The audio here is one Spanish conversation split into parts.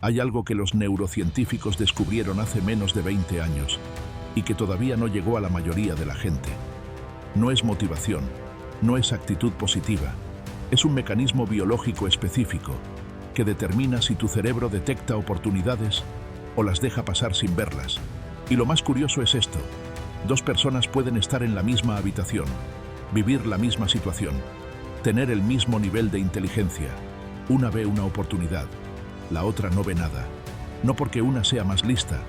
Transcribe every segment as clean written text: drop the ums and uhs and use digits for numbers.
Hay algo que los neurocientíficos descubrieron hace menos de 20 años y que todavía no llegó a la mayoría de la gente. No es motivación, no es actitud positiva, es un mecanismo biológico específico que determina si tu cerebro detecta oportunidades o las deja pasar sin verlas. Y lo más curioso es esto: dos personas pueden estar en la misma habitación, vivir la misma situación, tener el mismo nivel de inteligencia. Una ve una oportunidad, la otra no ve nada. No porque una sea más lista,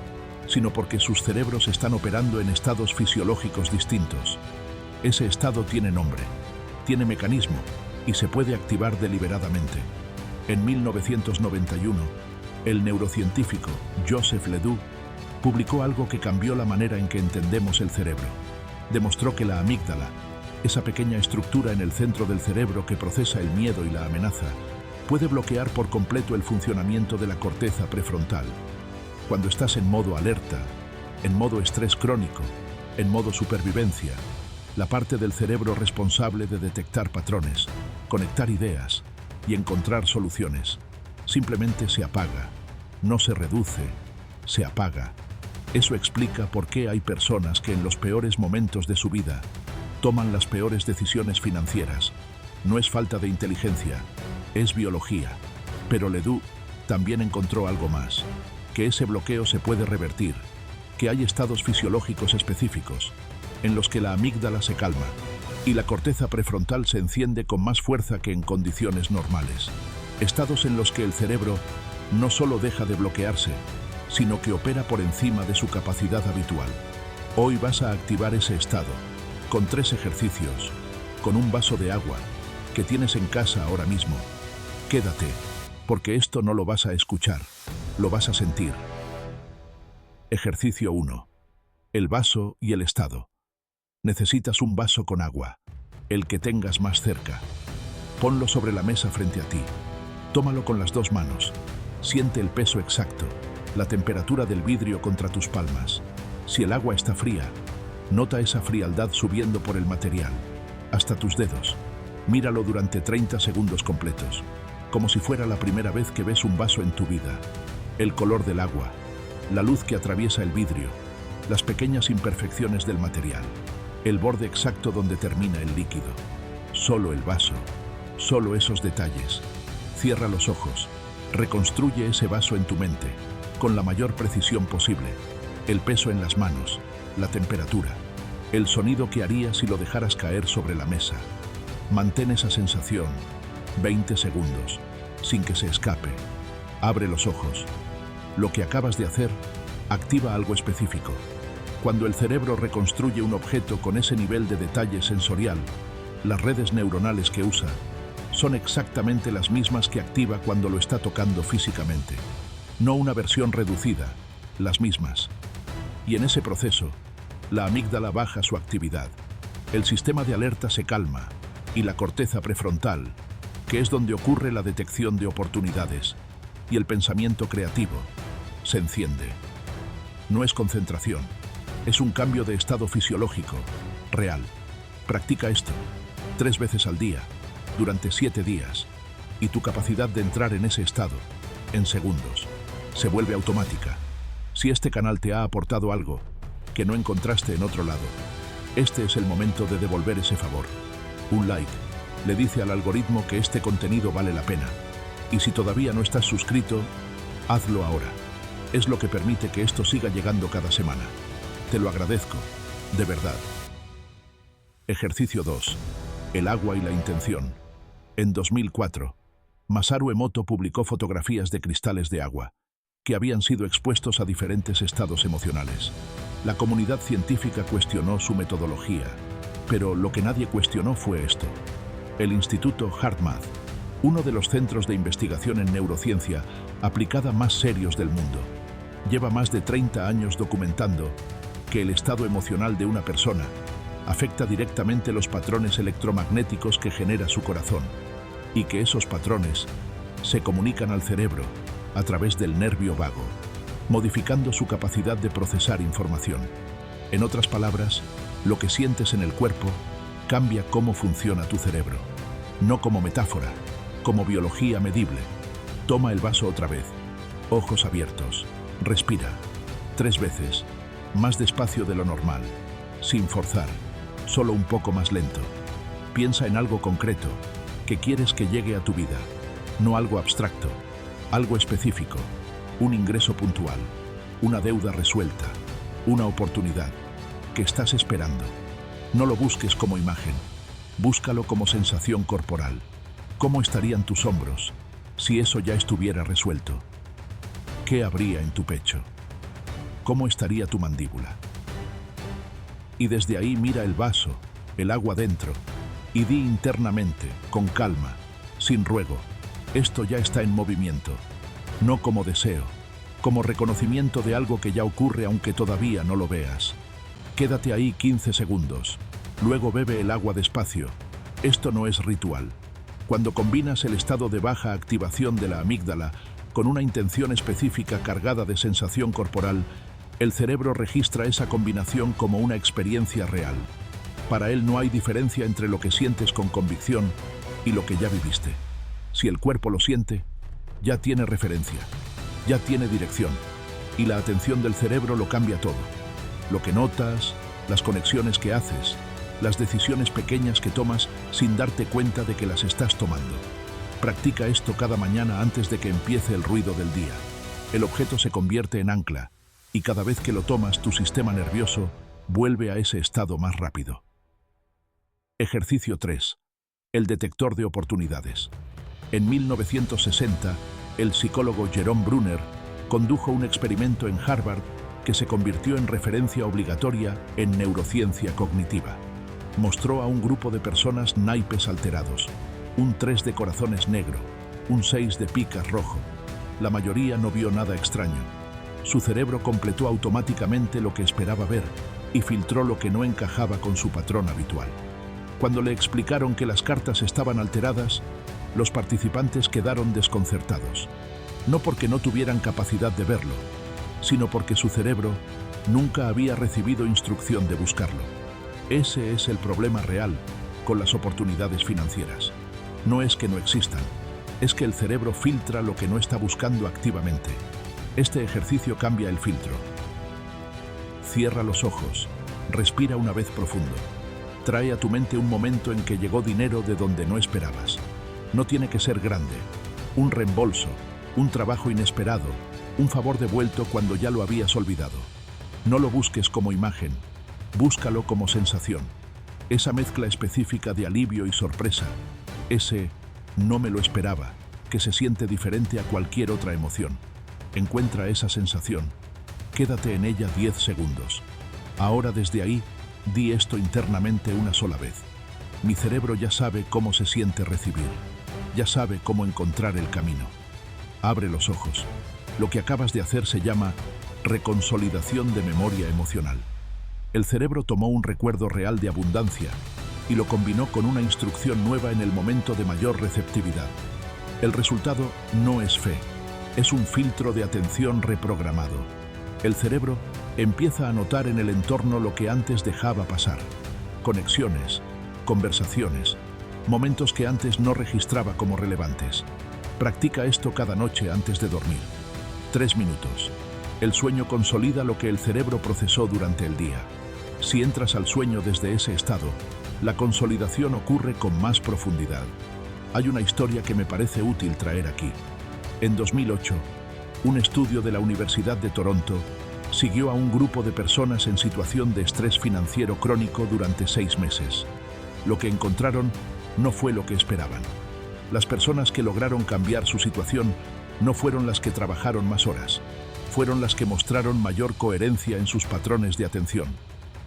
sino porque sus cerebros están operando en estados fisiológicos distintos. Ese estado tiene nombre, tiene mecanismo y se puede activar deliberadamente. En 1991, el neurocientífico Joseph Ledoux publicó algo que cambió la manera en que entendemos el cerebro. Demostró que la amígdala, esa pequeña estructura en el centro del cerebro que procesa el miedo y la amenaza, puede bloquear por completo el funcionamiento de la corteza prefrontal. Cuando estás en modo alerta, en modo estrés crónico, en modo supervivencia, la parte del cerebro responsable de detectar patrones, conectar ideas y encontrar soluciones, simplemente se apaga, no se reduce, se apaga. Eso explica por qué hay personas que en los peores momentos de su vida toman las peores decisiones financieras. No es falta de inteligencia, es biología. Pero Ledoux también encontró algo más, que ese bloqueo se puede revertir, que hay estados fisiológicos específicos en los que la amígdala se calma y la corteza prefrontal se enciende con más fuerza que en condiciones normales. Estados en los que el cerebro no solo deja de bloquearse, sino que opera por encima de su capacidad habitual. Hoy vas a activar ese estado con 3 ejercicios, con un vaso de agua que tienes en casa ahora mismo. Quédate, porque esto no lo vas a escuchar, lo vas a sentir. Ejercicio 1. El vaso y el estado. Necesitas un vaso con agua, el que tengas más cerca. Ponlo sobre la mesa frente a ti. Tómalo con las 2 manos. Siente el peso exacto, la temperatura del vidrio contra tus palmas. Si el agua está fría, nota esa frialdad subiendo por el material, hasta tus dedos. Míralo durante 30 segundos completos, como si fuera la primera vez que ves un vaso en tu vida. El color del agua, la luz que atraviesa el vidrio, las pequeñas imperfecciones del material, el borde exacto donde termina el líquido. Solo el vaso, solo esos detalles. Cierra los ojos, reconstruye ese vaso en tu mente, con la mayor precisión posible. El peso en las manos, la temperatura, el sonido que haría si lo dejaras caer sobre la mesa. Mantén esa sensación 20 segundos, sin que se escape. Abre los ojos. Lo que acabas de hacer activa algo específico. Cuando el cerebro reconstruye un objeto con ese nivel de detalle sensorial, las redes neuronales que usa son exactamente las mismas que activa cuando lo está tocando físicamente. No una versión reducida, las mismas. Y en ese proceso, la amígdala baja su actividad. El sistema de alerta se calma y la corteza prefrontal, que es donde ocurre la detección de oportunidades y el pensamiento creativo, se enciende. No es concentración, es un cambio de estado fisiológico, real. Practica esto 3 veces al día, durante 7 días, y tu capacidad de entrar en ese estado, en segundos, se vuelve automática. Si este canal te ha aportado algo que no encontraste en otro lado, este es el momento de devolver ese favor. Un like le dice al algoritmo que este contenido vale la pena. Y si todavía no estás suscrito, hazlo ahora. Es lo que permite que esto siga llegando cada semana. Te lo agradezco, de verdad. Ejercicio 2. El agua y la intención. En 2004, Masaru Emoto publicó fotografías de cristales de agua que habían sido expuestos a diferentes estados emocionales. La comunidad científica cuestionó su metodología, pero lo que nadie cuestionó fue esto. El Instituto HeartMath, uno de los centros de investigación en neurociencia aplicada más serios del mundo, lleva más de 30 años documentando que el estado emocional de una persona afecta directamente los patrones electromagnéticos que genera su corazón, y que esos patrones se comunican al cerebro a través del nervio vago, modificando su capacidad de procesar información. En otras palabras, lo que sientes en el cuerpo cambia cómo funciona tu cerebro. No como metáfora, como biología medible. Toma el vaso otra vez. Ojos abiertos. Respira. 3 veces. Más despacio de lo normal. Sin forzar. Solo un poco más lento. Piensa en algo concreto que quieres que llegue a tu vida. No algo abstracto. Algo específico. Un ingreso puntual. Una deuda resuelta. Una oportunidad que estás esperando. No lo busques como imagen. Búscalo como sensación corporal. ¿Cómo estarían tus hombros si eso ya estuviera resuelto? ¿Qué habría en tu pecho? ¿Cómo estaría tu mandíbula? Y desde ahí mira el vaso, el agua dentro, y di internamente, con calma, sin ruego, esto ya está en movimiento, no como deseo, como reconocimiento de algo que ya ocurre aunque todavía no lo veas. Quédate ahí 15 segundos, luego bebe el agua despacio. Esto no es ritual. Cuando combinas el estado de baja activación de la amígdala con una intención específica cargada de sensación corporal, el cerebro registra esa combinación como una experiencia real. Para él no hay diferencia entre lo que sientes con convicción y lo que ya viviste. Si el cuerpo lo siente, ya tiene referencia, ya tiene dirección, y la atención del cerebro lo cambia todo. Lo que notas, las conexiones que haces, las decisiones pequeñas que tomas sin darte cuenta de que las estás tomando. Practica esto cada mañana antes de que empiece el ruido del día. El objeto se convierte en ancla, y cada vez que lo tomas, tu sistema nervioso vuelve a ese estado más rápido. Ejercicio 3. El detector de oportunidades. En 1960, el psicólogo Jerome Bruner condujo un experimento en Harvard que se convirtió en referencia obligatoria en neurociencia cognitiva. Mostró a un grupo de personas naipes alterados, un 3 de corazones negro, un 6 de picas rojo. La mayoría no vio nada extraño. Su cerebro completó automáticamente lo que esperaba ver y filtró lo que no encajaba con su patrón habitual. Cuando le explicaron que las cartas estaban alteradas, los participantes quedaron desconcertados. No porque no tuvieran capacidad de verlo, sino porque su cerebro nunca había recibido instrucción de buscarlo. Ese es el problema real con las oportunidades financieras. No es que no existan, es que el cerebro filtra lo que no está buscando activamente. Este ejercicio cambia el filtro. Cierra los ojos, respira una vez profundo. Trae a tu mente un momento en que llegó dinero de donde no esperabas. No tiene que ser grande. Un reembolso, un trabajo inesperado, un favor devuelto cuando ya lo habías olvidado. No lo busques como imagen, búscalo como sensación. Esa mezcla específica de alivio y sorpresa, ese no me lo esperaba, que se siente diferente a cualquier otra emoción. Encuentra esa sensación. Quédate en ella 10 segundos. Ahora desde ahí, di esto internamente una sola vez. Mi cerebro ya sabe cómo se siente recibir. Ya sabe cómo encontrar el camino. Abre los ojos. Lo que acabas de hacer se llama reconsolidación de memoria emocional. El cerebro tomó un recuerdo real de abundancia y lo combinó con una instrucción nueva en el momento de mayor receptividad. El resultado no es fe, es un filtro de atención reprogramado. El cerebro empieza a notar en el entorno lo que antes dejaba pasar. Conexiones, conversaciones, momentos que antes no registraba como relevantes. Practica esto cada noche antes de dormir. 3 minutos. El sueño consolida lo que el cerebro procesó durante el día. Si entras al sueño desde ese estado, la consolidación ocurre con más profundidad. Hay una historia que me parece útil traer aquí. En 2008, un estudio de la Universidad de Toronto siguió a un grupo de personas en situación de estrés financiero crónico durante 6 meses. Lo que encontraron no fue lo que esperaban. Las personas que lograron cambiar su situación no fueron las que trabajaron más horas, fueron las que mostraron mayor coherencia en sus patrones de atención,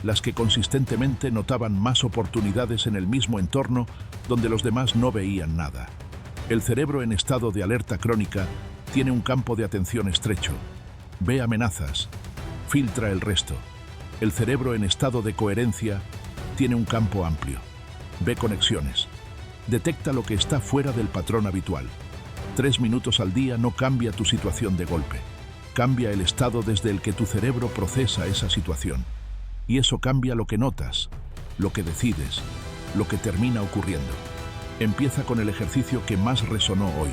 las que consistentemente notaban más oportunidades en el mismo entorno donde los demás no veían nada. El cerebro en estado de alerta crónica tiene un campo de atención estrecho. Ve amenazas, filtra el resto. El cerebro en estado de coherencia tiene un campo amplio. Ve conexiones. Detecta lo que está fuera del patrón habitual. 3 minutos al día no cambia tu situación de golpe. Cambia el estado desde el que tu cerebro procesa esa situación. Y eso cambia lo que notas, lo que decides, lo que termina ocurriendo. Empieza con el ejercicio que más resonó hoy.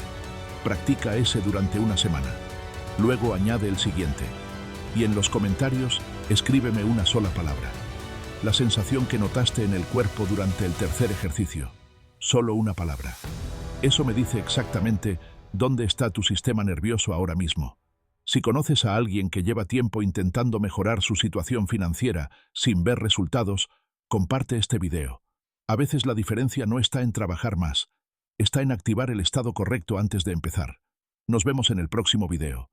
Practica ese durante una semana. Luego añade el siguiente. Y en los comentarios, escríbeme una sola palabra. La sensación que notaste en el cuerpo durante el tercer ejercicio. Solo una palabra. Eso me dice exactamente dónde está tu sistema nervioso ahora mismo. Si conoces a alguien que lleva tiempo intentando mejorar su situación financiera sin ver resultados, comparte este video. A veces la diferencia no está en trabajar más, está en activar el estado correcto antes de empezar. Nos vemos en el próximo video.